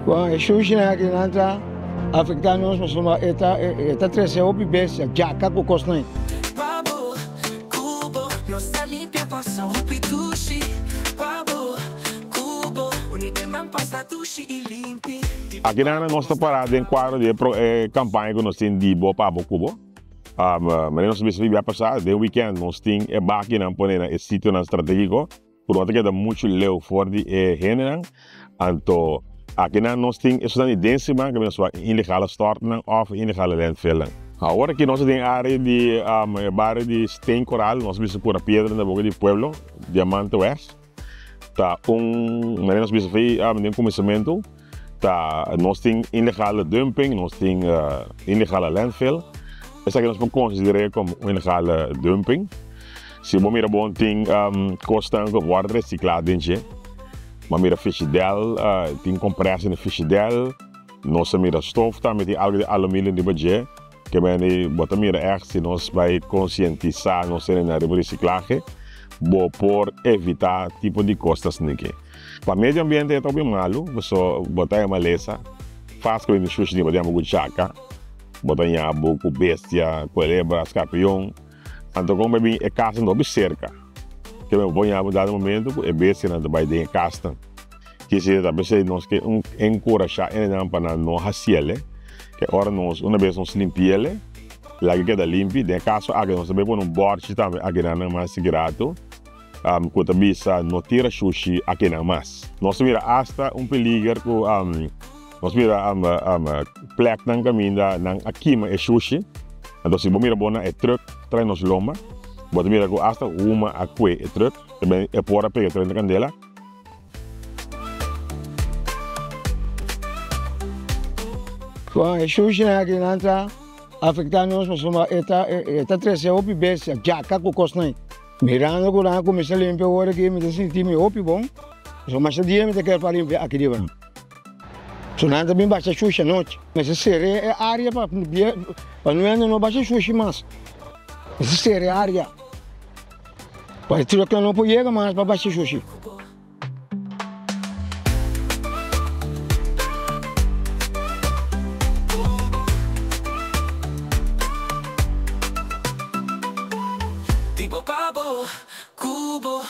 Bom, é sushi aqui na entrada. Africanos, mas uma eta 13 o bibência, jaca com cosnei. Babo, cubo, não está limpia passa o pitushi. Babo, cubo, unidemang passa tushi e limpi. Aqui na nossa parada em quadro de campanha que nós temos de boa para cubo. Mas nós precisamos vai passar de weekend nós temos aqui na ponena esse sítio estratégico. Por outro lado, muito leu fora de Henena. Então aqui nós temos estudante que nós ilegale storten of ilegale landfill. Agora que nós temos área de barra de steenkoral, nós precisamos pôr a pedra na boca do pueblo, Diamante West. Tá mas nós precisamos fazer começamento. Tá, nós temos ilegale dumping, nós temos ilegale landfill. Essa que nós podemos considerar como ilegale dumping. Se você mira bom tem costas que worden reciclado dentro. Maar mira fichidel, tem compressa no fichidel, nós mira stof também tem algo de alumínio de budget, que bem bota mira se nós vai conscientizar nós na reciclagem, bom por evitar tipo de costas niki. Para meio ambiente é também malo, você botar uma maleza, faz com o sushi de botar uma chaca, botar nhabo, com bestia, culebra, escorpião, então como bem é casa não cerca. Que eu vou em dado momento é bem se não vai ter casta que se da vez nós que encorajar ele para não raciele que agora nós uma vez nós limpiele lá que queda limpo de caso agora nós bebemos um board também aqui na mais segurado quando bisa não tira sushi aqui na mais nós mira hasta peligro com nós mira plaque na caminho na aqui é sushi então se mira bona é truck traz nos loma. Bota mira que hasta uma aqui é truck, também é por a pegar trem de candela. Bom, é sushi aqui na entrada. Africanos, mas uma eta 13 o bibência, jaca com cosnei. Mirando que lá começa a limpar agora aqui, me senti me opi bom. Só mais dia me quer para limpar aqui de bom. So nada bem baixa sushi à noite. Mas essa é área para não baixa sushi mais. Essa é área. Para tirar que não pode chegar mais para baixar sushi. Tipo babo, cubo.